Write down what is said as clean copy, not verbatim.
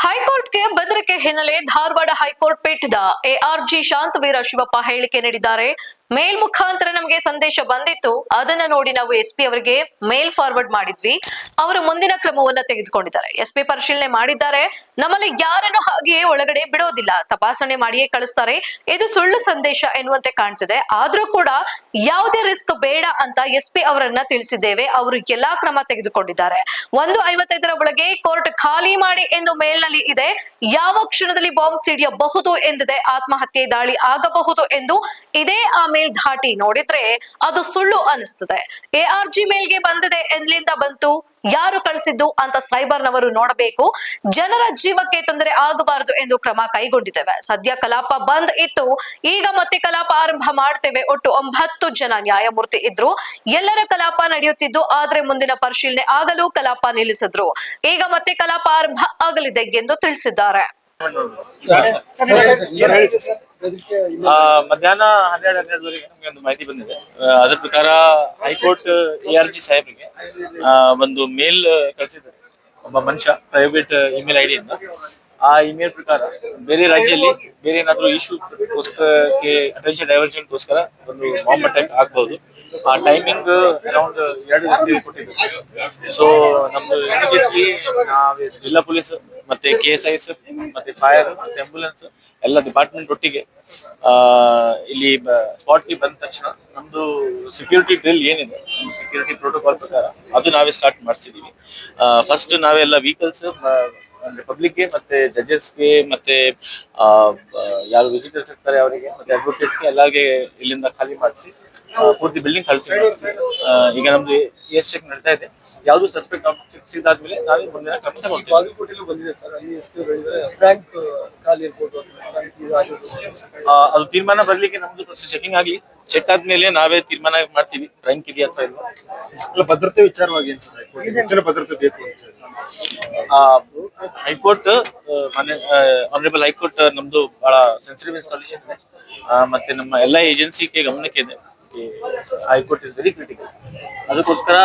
ಹೈಕೋರ್ಟ್ಗೆ ಬೆದರಿಕೆ ಹಿನ್ನೆಲೆ ಧಾರವಾಡ ಹೈಕೋರ್ಟ್ ಪೀಠದ ಎಆರ್ಜಿ ಶಾಂತವೀರ ಶಿವಪ್ಪ ಹೇಳಿಕೆ ನೀಡಿದ್ದಾರೆ. ಮೇಲ್ ಮುಖಾಂತರ ನಮಗೆ ಸಂದೇಶ ಬಂದಿತ್ತು, ಅದನ್ನ ನೋಡಿ ನಾವು ಎಸ್ಪಿ ಅವರಿಗೆ ಮೇಲ್ ಫಾರ್ವರ್ಡ್ ಮಾಡಿದ್ವಿ. ಅವರು ಮುಂದಿನ ಕ್ರಮವನ್ನ ತೆಗೆದುಕೊಂಡಿದ್ದಾರೆ. ಎಸ್ಪಿ ಪರಿಶೀಲನೆ ಮಾಡಿದ್ದಾರೆ. ನಮ್ಮಲ್ಲಿ ಯಾರನ್ನು ಹಾಗೆಯೇ ಒಳಗಡೆ ಬಿಡೋದಿಲ್ಲ, ತಪಾಸಣೆ ಮಾಡಿಯೇ ಕಳಿಸ್ತಾರೆ. ಇದು ಸುಳ್ಳು ಸಂದೇಶ ಎನ್ನುವಂತೆ ಕಾಣ್ತಿದೆ. ಆದ್ರೂ ಕೂಡ ಯಾವುದೇ ರಿಸ್ಕ್ ಬೇಡ ಅಂತ ಎಸ್ಪಿ ಅವರನ್ನ ತಿಳಿಸಿದ್ದೇವೆ. ಅವರು ಎಲ್ಲಾ ಕ್ರಮ ತೆಗೆದುಕೊಂಡಿದ್ದಾರೆ. 1:55 ಒಳಗೆ ಕೋರ್ಟ್ ಖಾಲಿ ಮಾಡಿ ಎಂದು ಮೇಲ್ ಇದೆ. ಯಾವ ಕ್ಷಣದಲ್ಲಿ ಬಾಂಬ್ ಸಿಡಿಯಬಹುದು ಎಂದಿದೆ. ಆತ್ಮಹತ್ಯೆ ದಾಳಿ ಆಗಬಹುದು ಎಂದು ಇದೇ ಆ ಮೇಲ್ ಧಾಟಿ ನೋಡಿದ್ರೆ ಅದು ಸುಳ್ಳು ಅನಿಸ್ತದೆ. ಎಆರ್ಜಿ ಮೇಲ್ಗೆ ಬಂದಿದೆ, ಎಲ್ಲಿಂದ ಬಂತು, ಯಾರು ಕಳಿಸಿದ್ದು ಅಂತ ಸೈಬರ್ನವರು ನೋಡಬೇಕು. ಜನರ ಜೀವಕ್ಕೆ ತೊಂದರೆ ಆಗಬಾರದು ಎಂದು ಕ್ರಮ ಕೈಗೊಂಡಿದ್ದೇವೆ. ಸದ್ಯ ಕಲಾಪ ಬಂದ್ ಇತ್ತು, ಈಗ ಮತ್ತೆ ಕಲಾಪ ಆರಂಭ ಮಾಡ್ತೇವೆ. ಒಟ್ಟು 9 ಜನ ನ್ಯಾಯಮೂರ್ತಿ ಇದ್ರು. ಎಲ್ಲರ ಕಲಾಪ ನಡೆಯುತ್ತಿದ್ದು, ಆದ್ರೆ ಮುಂದಿನ ಪರಿಶೀಲನೆ ಆಗಲು ಕಲಾಪ ನಿಲ್ಲಿಸಿದ್ರು. ಈಗ ಮತ್ತೆ ಕಲಾಪ ಆರಂಭ ಆಗಲಿದೆ ಎಂದು ತಿಳಿಸಿದ್ದಾರೆ. ಮಧ್ಯಾಹ್ನ 12:12ವರೆಗೆ ನಮ್ಗೆ ಒಂದು ಮಾಹಿತಿ ಬಂದಿದೆ. ಅದರ ಪ್ರಕಾರ ಹೈಕೋರ್ಟ್ ಎಆರ್ಜಿ ಸಾಹೇಬ್ರಿಗೆ ಒಂದು ಮೇಲ್ ಕಳಿಸಿದ್ದಾರೆ ಒಬ್ಬ ಮನುಷ್ಯ, ಪ್ರೈವೇಟ್ ಇಮೇಲ್ ಐಡಿ ಇಂದ. ಆ ಇಮೇಲ್ ಪ್ರಕಾರ ಬೇರೆ ರಾಜ್ಯದಲ್ಲಿ ಬೇರೆ ಏನಾದ್ರು ಇಶ್ಯೂಗೋಸ್ಕರಕ್ಕೆ ಅಟೆನ್ಷನ್ ಡೈವರ್ಷನ್ಗೋಸ್ಕರ ಒಂದು ಬಾಂಬ್ ಅಟ್ಯಾಕ್ ಆಗ್ಬಹುದು. ಆ ಟೈಮಿಂಗ್ ಅರೌಂಡ್ 2 ಗಂಟೆಗೆ ಕೊಟ್ಟಿದ್ದಾರೆ. ಸೊ ನಮ್ದು ಇಮಿಡಿಯೇಟ್ಲಿ ಜಿಲ್ಲಾ ಪೊಲೀಸ್ ಮತ್ತೆ KSISF ಮತ್ತೆ ಫೈರ್ ಮತ್ತೆ ಆಂಬ್ಯುಲೆನ್ಸ್ ಎಲ್ಲ ಡಿಪಾರ್ಟ್ಮೆಂಟ್ ಒಟ್ಟಿಗೆ ಇಲ್ಲಿ ಸ್ಪಾಟ್ಗೆ ಬಂದ ತಕ್ಷಣ ನಮ್ದು ಸೆಕ್ಯೂರಿಟಿ ಡ್ರಿಲ್ ಏನಿದೆ, ಸೆಕ್ಯೂರಿಟಿ ಪ್ರೋಟೋಕಾಲ್ ಪ್ರಕಾರ ಅದು ನಾವೇ ಸ್ಟಾರ್ಟ್ ಮಾಡಿಸಿದೀವಿ. ಫಸ್ಟ್ ನಾವೆಲ್ಲ ವೆಹಿಕಲ್ಸ್ ಅಂದ್ರೆ ಪಬ್ಲಿಕ್ಗೆ ಮತ್ತೆ ಜಡ್ಜಸ್ಗೆ ಮತ್ತೆ ಯಾರು ವಿಸಿಟರ್ಸ್ ಇರ್ತಾರೆ ಅವರಿಗೆ ಮತ್ತೆ ಅಡ್ವೊಕೇಟ್ಸ್ಗೆ ಎಲ್ಲಾಗೆ ಇಲ್ಲಿಂದ ಖಾಲಿ ಮಾಡಿಸಿ ಪೂರ್ತಿ ಬಿಲ್ಡಿಂಗ್ ಕಳಿಸಿ. ಈಗ ನಮ್ದು ಎಸ್ ಚೆಕ್ ನಡೀತಾ ಇದೆ. ಯಾವ್ದು ಸಸ್ಪೆಕ್ಟ್ ಆಬ್ಜೆಕ್ಟ್ಸ್ ಇದಾದ್ಮೇಲೆ ನಾವೇ ಮುಂದಿನ ಕ್ರಮ ತಗೊಳ್ತೀವಿ. ಬಂದಿದೆ ಸರ್, ಅಲ್ಲಿ ಎಷ್ಟು ಫ್ರಾಂಕ್ ಖಾಲಿ ಇರ್ಬೋದು, ಅದು ತೀರ್ಮಾನ ಬರ್ಲಿಕ್ಕೆ ನಮ್ದು ಫಸ್ಟ್ ಚೆಕಿಂಗ್ ಆಗ್ಲಿ. ಚೆಕ್ ಆದ್ಮೇಲೆ ನಾವೇ ತೀರ್ಮಾನ ಮಾಡ್ತೀವಿ ಫ್ರಾಂಕ್ ಇದೆಯಾ ಅಥವಾ ಇಲ್ವಾ. ಅಲ್ಲ, ಭದ್ರತೆ ವಿಚಾರವಾಗಿ ಏನ್ ಸರ್, ಹೆಚ್ಚಿನ ಭದ್ರತೆ ಬೇಕು ಅಂತ ಹೇಳಿ ಹೈಕೋರ್ಟ್ ಆನರೇಬಲ್ ಹೈಕೋರ್ಟ್ ನಮ್ದು ಬಹಳ ಸೆನ್ಸಿಟಿವ್ ಇನ್ಸ್ಟಾಲೇಷನ್ ಇದೆ. ಮತ್ತೆ ನಮ್ಮ ಎಲ್ಲಾ ಏಜೆನ್ಸಿಗೆ ಗಮನಕ್ಕೆ ಇದೆ. High court is very critical. ಅದಕ್ಕೋಸ್ಕರ